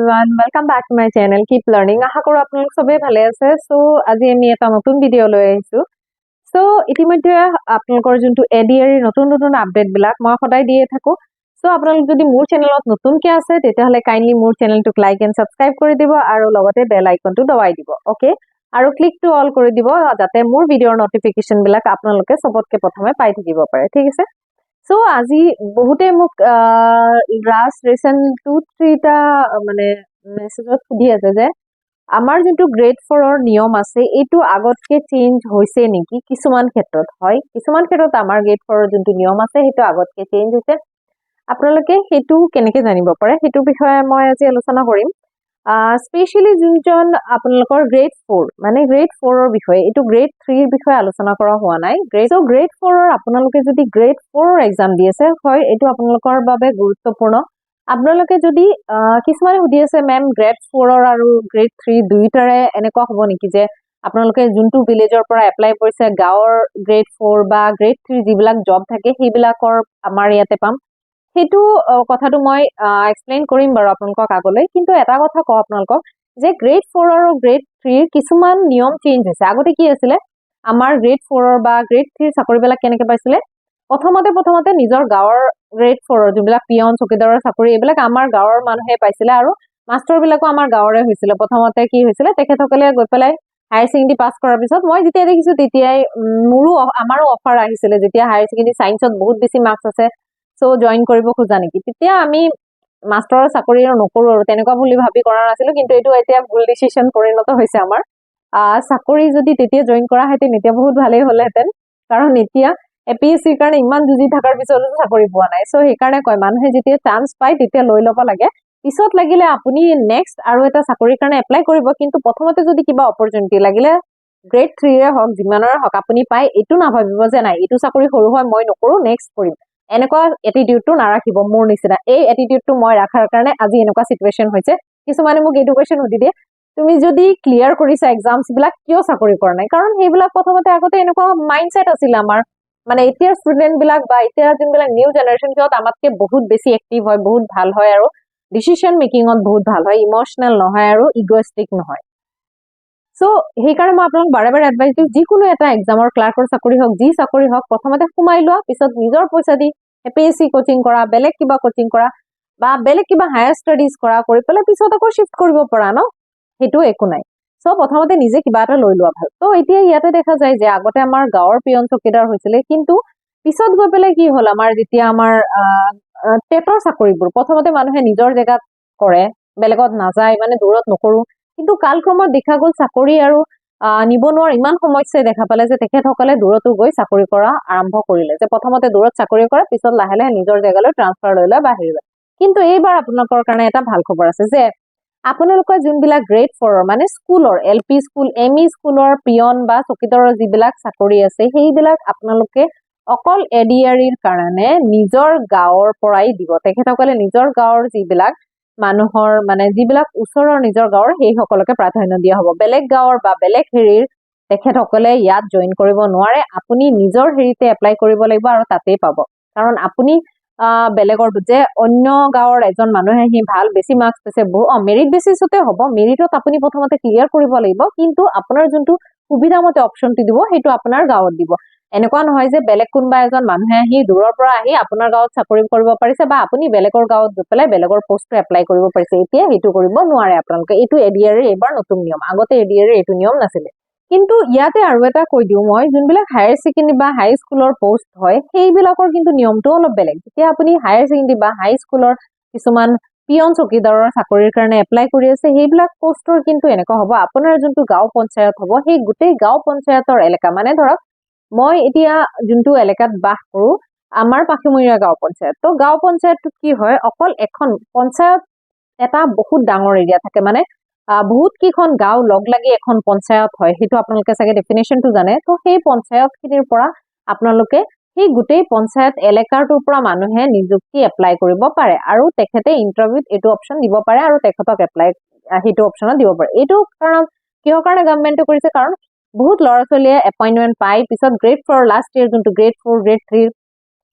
everyone, welcome back to my channel Keep Learning. আশা কৰো আপোনালোক সবে ভালে আছে। সো আজি আমি এটা নতুন ভিডিও লৈ আহিছো। সো ইতিমধ্যে আপোনালোকৰ যোনটো এডিআৰ নতুন আপডেট বিলাক মই সদায় দিয়ে থাকো। সো আপোনালোক যদি মোৰ চেনেলত নতুনকৈ আছে তেতিয়াহলে কাইন্ডলি মোৰ চেনেলটোক লাইক এন্ড সাবস্ক্ৰাইব কৰি দিব আৰু লগতে বেল আইকনটো দবাই দিব। ওকে, আৰু ক্লিক টু অল কৰি দিব যাতে মোৰ ভিডিওৰ নটিফিকেশন বিলাক আপোনালোকে সবতকে প্ৰথমে পাই থাকিব পাৰে। ঠিক আছে। সো আজি বহুতে মোক লাষ্ট ৰিসেন্ট 2-3 টা মানে মেসেজত সুধি আছে যে আমাৰ যোনটো গ্ৰেড 4 ৰ নিয়ম আছে এইটো আগতকে চেঞ্জ হৈছে নেকি। কিছুমান ক্ষেত্ৰত হয়, কিছুমান ক্ষেত্ৰত আমাৰ গ্ৰেড 4 ৰ যোনটো নিয়ম আছে সেইটো আগতকে চেঞ্জ হৈছে। আপোনালোকে সেইটো কেনেকৈ জানিব পাৰে সেইটো বিষয়ে মই আজি আলোচনা কৰিম। স্পেশালি যোনজন আপোনালোকৰ গ্ৰেড 4 মানে গ্ৰেড 4 ৰ বিষয়ে, এইটো গ্ৰেড 3 ৰ বিষয়ে আলোচনা কৰা হোৱা নাই। গ্ৰেড 4 ৰ আপোনালোকে যদি গ্ৰেড 4 ৰ এক্সাম দি আছে হয় এইটো আপোনালোকৰ বাবে গুৰুত্বপূৰ্ণ। আপোনালোকে যদি কিছুমানে সুধি আছে মেম গ্ৰেড 4 ৰ আৰু গ্ৰেড 3 দুইটাৰে এনেকুৱা হ'ব নেকি যে আপোনালোকে যোনটো ভিলেজৰ পৰা এপ্লাই কৰিছে গাঁৱৰ গ্ৰেড 4 বা গ্ৰেড 3 যিবিলাক জব থাকে সেইবিলাকৰ আমাৰ ইয়াতে পাম। সেইটো কথাটো মই এক্সপ্লেইন কৰিম বাৰু আপোনালোকক আগলৈ। কিন্তু এটা কথা কওঁ আপোনালোকক যে গ্ৰেড 4 আৰু গ্ৰেড 3 ৰ কিছুমান নিয়ম চেঞ্জ হৈছে। আগতে কি আছিলে আমাৰ গ্ৰেড 4 ৰ বা গ্ৰেড 3 ৰ চাকৰিবিলাক কেনেকৈ পাইছিলে, প্ৰথমতে নিজৰ গাঁৱৰ গ্ৰেড 4 ৰ যোনবিলাক পিয়ন চকীদাৰৰ চাকৰি এইবিলাক আমাৰ গাঁৱৰ মানুহে পাইছিলে আৰু মাষ্টৰ বিলাকো আমাৰ গাঁৱৰে হৈছিলে। প্ৰথমতে কি হৈছিলে তেখেতসকলে গৈ পেলাই হায়াৰ ছেকেণ্ডেৰী পাছ কৰাৰ পিছত মই যেতিয়া দেখিছো তেতিয়াই আমাৰো অফাৰ আহিছিলে যেতিয়া হায়াৰ ছেকেণ্ডেৰী সায়েন্সত বহুত বেছি মাৰ্কস আছে সো জয়েন কৰিব খোজা নেকি, তেতিয়া আমি মাষ্টৰৰ চাকৰি নকৰো আৰু তেনেকুৱা বুলি ভাবি কৰা নাছিলো। কিন্তু এইটো এতিয়া ভুল ডিসিশন পৰিণত হৈছে আমাৰ। চাকৰি যদি তেতিয়া জয়েন কৰা হেতেন এতিয়া বহুত ভালেই হলহেঁতেন, কাৰণ এতিয়া এপিএসসিৰ কাৰণে ইমান যুঁজি থকাৰ পিছতো চাকৰি পোৱা নাই। সো সেইকাৰণে কয় মানুহে যেতিয়া চান্স পায় তেতিয়া লৈ ল'ব লাগে। পিছত লাগিলে আপুনি নেক্সট আৰু এটা চাকৰিৰ কাৰণে এপ্লাই কৰিব, কিন্তু প্ৰথমতে যদি কিবা অপৰচুনিটি লাগিলে গ্ৰেড 3 ৰে হওক যিমানৰে হওক আপুনি পায় এইটো নাভাবিব যে নাই এইটো চাকৰি সৰু হয় মই নকৰো নেক্সট কৰিম, এনেকুৱা এটিটিউডটো নাৰাখিব। মোৰ নিচিনা এই এটিটিউডটো মই ৰাখাৰ কাৰণে আজি এনেকুৱা সিচুৱেশন হৈছে। কিছুমানে মোক এইটো কোৱেশ্চন সুধি দিয়ে তুমি যদি ক্লিয়াৰ কৰিছা এক্সামছ বিলাক কিয় চাকৰি কৰা নাই, কাৰণ সেইবিলাক প্ৰথমতে আগতে এনেকুৱা মাইন্ডসেট আছিল আমাৰ। মানে এতিয়াৰ ষ্টুডেন্ট বিলাক বা এতিয়া যোনবিলাক নিউ জেনাৰেশ্যন সিহঁত আমাতকে বহুত বেছি এক্টিভ হয়, বহুত ভাল হয় আৰু ডিসিশন মেকিঙত বহুত ভাল হয়, ইমোশনেল নহয় আৰু ইগোইষ্টিক নহয়। সো সেইকাৰণে মই আপোনাক বাৰে বাৰে এডভাইচ দিওঁ যিকোনো এটা এক্সামৰ ক্লাৰ্কৰ চাকৰি হওক যি চাকৰি হওক প্ৰথমতে সোমাই লোৱা, পিছত নিজৰ পইচা দি এপিএসসি কোচিং কৰা, বেলেগ কিবা কোচিং কৰা বা বেলেগ কিবা হায়াৰ ষ্টাডিজ কৰা, কৰি পেলাই পিছত আকৌ শিফট কৰিব পৰা ন, সেইটো একো নাই। সো প্ৰথমতে নিজে কিবা এটা লৈ লোৱা ভাল। তো এতিয়া ইয়াতে দেখা যায় যে আগতে আমাৰ গাঁৱৰ পিয়ন চকীদাৰ হৈছিলে, কিন্তু পিছত গৈ পেলাই কি হ'ল আমাৰ যেতিয়া আমাৰ টেটৰ চাকৰিবোৰ প্ৰথমতে মানুহে নিজৰ জেগাত কৰে, বেলেগত নাযায়, মানে দূৰত নকৰো। কিন্তু কালক্ৰমত দেখা গ'ল চাকৰি আৰু নিবনুৱাৰ ইমান সমস্যাই দেখা পালে যে তেখেতসকলে দূৰতো গৈ চাকৰি কৰা আৰম্ভ কৰিলে, যে প্ৰথমতে দূৰত চাকৰি কৰে পিছত লাহে লাহে নিজৰ জেগালৈ ট্ৰান্সফাৰ লৈ লয় বাহিৰ লয়। কিন্তু এইবাৰ আপোনালোকৰ কাৰণে এটা ভাল খবৰ আছে যে আপোনালোকৰ যোনবিলাক গ্ৰেড 4 মানে স্কুলৰ এলপি স্কুল এমই স্কুলৰ পিয়ন বা চকীদাৰৰ যিবিলাক চাকৰি আছে সেইবিলাক আপোনালোকে অকল এডিআৰিৰ কাৰণে নিজৰ গাঁৱৰ পৰাই দিব। তেখেতসকলে নিজৰ গাঁৱৰ যিবিলাক মানুহৰ মানে যিবিলাক ওচৰৰ নিজৰ গাঁৱৰ সেই সকলকে প্ৰাধান্য দিয়া হ'ব। বেলেগ গাঁৱৰ বা বেলেগ হেৰিৰ তেখেতসকলে ইয়াত জইন কৰিব নোৱাৰে। আপুনি নিজৰ হেৰিতে এপ্লাই কৰিব লাগিব আৰু তাতেই পাব। কাৰণ আপুনি বেলেগৰ যে অন্য গাঁৱৰ এজন মানুহে আহি ভাল বেছি মাৰ্কস পাইছে মেৰিট বেচিছতে হ'ব, মেৰিটত আপুনি প্ৰথমতে ক্লিয়াৰ কৰিব লাগিব, কিন্তু আপোনাৰ যোনটো সুবিধা মতে অপশনটো দিব সেইটো আপোনাৰ গাঁৱত দিব। এনেকুৱা নহয় যে বেলেগ কোনোবা এজন মানুহে আহি দূৰৰ পৰা আহি আপোনাৰ গাঁৱত চাকৰি কৰিব পাৰিছে বা আপুনি বেলেগৰ গাঁৱত গৈ পেলাই বেলেগৰ পোষ্টটো এপ্লাই কৰিব পাৰিছে, এতিয়া সেইটো কৰিব নোৱাৰে আপোনালোকে। এইটো এডিআৰ এইবাৰ নতুন নিয়ম, আগতে এডিআৰ এইটো নিয়ম নাছিলে। কিন্তু ইয়াতে আৰু এটা কৈ দিওঁ মই, যোনবিলাক হায়াৰ ছেকেণ্ডেৰী বা হাই স্কুলৰ পোষ্ট হয় সেইবিলাকৰ কিন্তু নিয়মটো অলপ বেলেগ। যেতিয়া আপুনি হায়াৰ ছেকেণ্ডেৰী বা হাই স্কুলৰ কিছুমান পিয়ন চকীদাৰৰ চাকৰিৰ কাৰণে এপ্লাই কৰি আছে সেইবিলাক পোষ্টৰ কিন্তু এনেকুৱা হ'ব আপোনাৰ যোনটো গাঁও পঞ্চায়ত হ'ব সেই গোটেই গাঁও পঞ্চায়তৰ এলেকা, মানে ধৰক মই এতিয়া যোনটো এলেকাত বাস কৰো আমাৰ পাখিমৰীয়া গাঁও পঞ্চায়ত, তো গাঁও পঞ্চায়তটো কি হয় অকল এখন পঞ্চায়ত এটা বহুত ডাঙৰ এৰিয়া থাকে, মানে বহুত কেইখন গাঁও লগ লাগি এখন পঞ্চায়ত হয়, সেইটো আপোনালোকে চাগে ডেফিনেশ্যনটো জানে। তো সেই পঞ্চায়ত খিনিৰ পৰা আপোনালোকে সেই গোটেই পঞ্চায়ত এলেকাৰটোৰ পৰা মানুহে নিযুক্তি এপ্লাই কৰিব পাৰে আৰু তেখেতে ইণ্টাৰভিউত এইটো অপশ্যন দিব পাৰে আৰু তেখেতক এপ্লাই সেইটো অপশ্যনত দিব পাৰে। এইটো কাৰণ কিহৰ কাৰণে গভৰ্ণমেণ্টে কৰিছে, কাৰণ বহুত ল'ৰা ছোৱালীয়ে এপইণ্টমেণ্ট পাই পিছত গ্ৰেড 4 লাষ্ট ইয়েৰ যোনটো গ্ৰেড 4 গ্ৰেড 3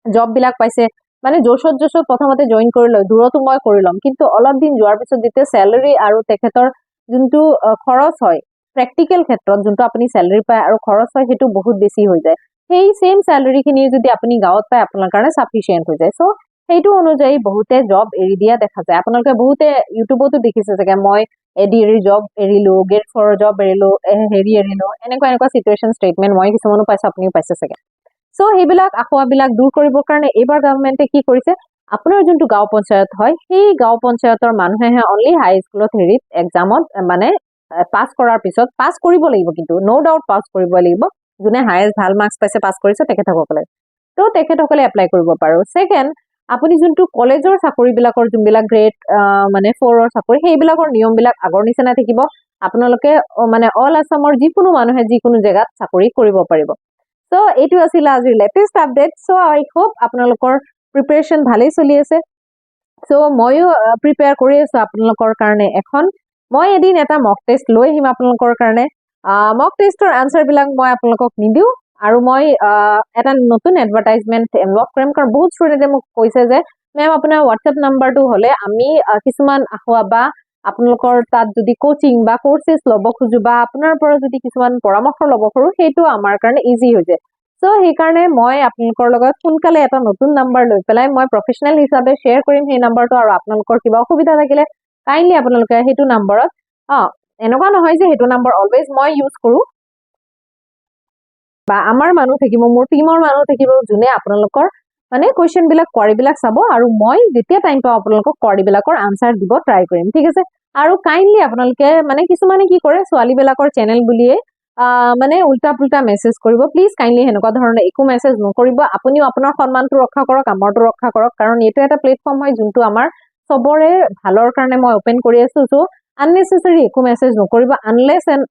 জব বিলাক পাইছে, মানে জোশত প্ৰথমতে জইন কৰি লয়, দূৰতো মই কৰি ল'ম, কিন্তু অলপ দিন যোৱাৰ পিছত যেতিয়া চেলাৰী আৰু তেখেতৰ যোনটো খৰচ হয় প্ৰেক্টিকেল ক্ষেত্ৰত, যোনটো আপুনি চেলাৰী পায় আৰু খৰচ হয় সেইটো বহুত বেছি হৈ যায়। সেই সেম চেলাৰী খিনি যদি আপুনি গাঁৱত পায় আপোনাৰ কাৰণে সাফিচিয়েন্ট হৈ যায়। চ' সেইটো অনুযায়ী বহুতে জব এৰি দিয়া দেখা যায়। আপোনালোকে বহুতে ইউটিউবতো দেখিছে চাগে, মই এডিএৰ জব এৰিলো, গেট ফৰৰ জব এৰিলো, হেৰি এৰিলো, এনেকুৱা চিটুৱেশ্যন ষ্টেটমেন্ট মই কিছুমানো পাইছো, আপুনিও পাইছে চাগে। চ' সেইবিলাক আখুৱাবিলাক দূৰ কৰিবৰ কাৰণে এইবাৰ গভৰ্ণমেণ্টে কি কৰিছে, আপোনাৰ যোনটো গাঁও পঞ্চায়ত হয় সেই গাঁও পঞ্চায়তৰ মানুহেহে অনলি হাই স্কুলত হেৰিত এক্সামত মানে পাছ কৰাৰ পিছত, পাছ কৰিব লাগিব কিন্তু ন' ডাউট পাছ কৰিব লাগিব, যোনে হায়েষ্ট ভাল মাৰ্কছ পাইছে পাছ কৰিছে তেখেতসকলে, তো তেখেতসকলে এপ্লাই কৰিব পাৰো। ছেকেণ্ড, আপুনি যোনটো কলেজৰ চাকৰিবিলাকৰ যোনবিলাক গ্ৰেড মানে 4ৰ চাকৰি, সেইবিলাকৰ নিয়মবিলাক আগৰ নিচিনা থাকিব। আপোনালোকে মানে অল আছামৰ যিকোনো মানুহে যিকোনো জেগাত চাকৰি কৰিব পাৰিব। চ' এইটো আছিলে আজিৰ লেটেষ্ট আপডেট। চ' আই হোপ আপোনালোকৰ প্ৰিপেৰেশ্যন ভালেই চলি আছে। চ' ময়ো প্ৰিপেয়াৰ কৰি আছো আপোনালোকৰ কাৰণে। মই এদিন এটা মক টেষ্ট লৈ আহিম আপোনালোকৰ কাৰণে। মক টেষ্টৰ আনচাৰ বিলাক মই আপোনালোকক নিদিওঁ, আৰু মই এটা নতুন এডভাৰটাইজমেণ্ট এনলক কৰিম, কাৰণ বহুত ষ্টুডেণ্টে মোক কৈছে যে মেম আপোনাৰ হোৱাটছএপ নাম্বাৰটো হলে আমি কিছুমান আখুৱা বা আপোনালোকৰ তাত যদি কোচিং বা কোৰ্চেছ ল'ব খোজো বা আপোনাৰ পৰা যদি কিছুমান পৰামৰ্শ ল'ব খোজো, সেইটো আমাৰ কাৰণে ইজি হৈ যায়। চ' সেইকাৰণে মই আপোনালোকৰ লগত সোনকালে এটা নতুন নাম্বাৰ লৈ পেলাই মই প্ৰফেচনেল হিচাপে শ্বেয়াৰ কৰিম সেই নাম্বাৰটো, আৰু আপোনালোকৰ কিবা অসুবিধা থাকিলে কাইণ্ডলি আপোনালোকে সেইটো নাম্বাৰত, এনেকুৱা নহয় যে সেইটো নাম্বাৰ অলৱেজ মই ইউজ কৰো, বা আমাৰ মানুহ থাকিব, মোৰ টিমৰ মানুহ থাকিব, যোনে আপোনালোকৰ মানে কুৱেশ্যন বিলাক কোৱাৰী বিলাক চাব, আৰু মই যেতিয়া টাইম পাওঁ আপোনালোকক কোৱাৰী বিলাকৰ আনচাৰ দিব ট্ৰাই কৰিম, ঠিক আছে। আৰু কাইণ্ডলি আপোনালোকে মানে কিছুমানে কি কৰে, ছোৱালী বিলাকৰ চেনেল বুলিয়ে মানে উল্টা পুল্টা মেছেজ কৰিব, প্লিজ কাইণ্ডলি সেনেকুৱা ধৰণৰ একো মেছেজ নকৰিব। আপুনিও আপোনাৰ সন্মানটো ৰক্ষা কৰক, আমাৰটো ৰক্ষা কৰক, কাৰণ এইটো এটা প্লেটফৰ্ম হয় যোনটো আমাৰ চবৰে ভালৰ কাৰণে মই ওপেন কৰি আছো। চ' আননেচেচাৰী একো মেছেজ নকৰিব,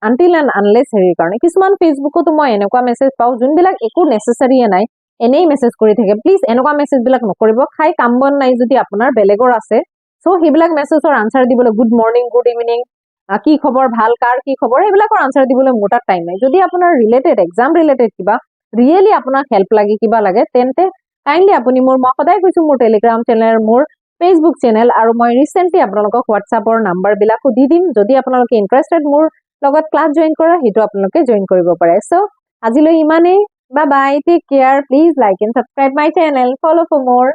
আনটিল এণ্ড আনলেছ হেৰিৰ কাৰণে। কিছুমান ফেচবুকতো মই এনেকুৱা মেছেজ পাওঁ যোনবিলাক একো নেচেচাৰীয়ে নাই, এনেই মেছেজ কৰি থাকে। প্লিজ এনেকুৱা মেছেজ বিলাক নকৰিব। খাই কাম বন নাই যদি আপোনাৰ, বেলেগৰ আছে, চ' সেইবিলাক মেছেজৰ আনচাৰ দিবলৈ, গুড মৰ্ণিং, গুড ইভিনিং, কি খবৰ, ভাল, কাৰ কি খবৰ, এইবিলাকৰ আনচাৰ দিবলৈ মোৰ তাত টাইম নাই। যদি আপোনাৰ ৰিলেটেড, এক্সাম ৰিলেটেড কিবা ৰিয়েলি আপোনাক হেল্প লাগে, কিবা লাগে, তেন্তে কাইণ্ডলি আপুনি মই সদায় কৈছো, মোৰ টেলিগ্ৰাম চেনেল, মোৰ ফেচবুক চেনেল, আৰু মই ৰিচেণ্টলি আপোনালোকক হোৱাটছআপৰ নাম্বাৰ বিলাকো দি দিম। যদি আপোনালোকে ইণ্টাৰেষ্টেড মোৰ লগত ক্লাছ জইন কৰা, সেইটো আপোনালোকে জইন কৰিব পাৰে। চ' আজিলৈ ইমানেই। Bye bye, take care, please like and subscribe my channel, follow for মোৰ।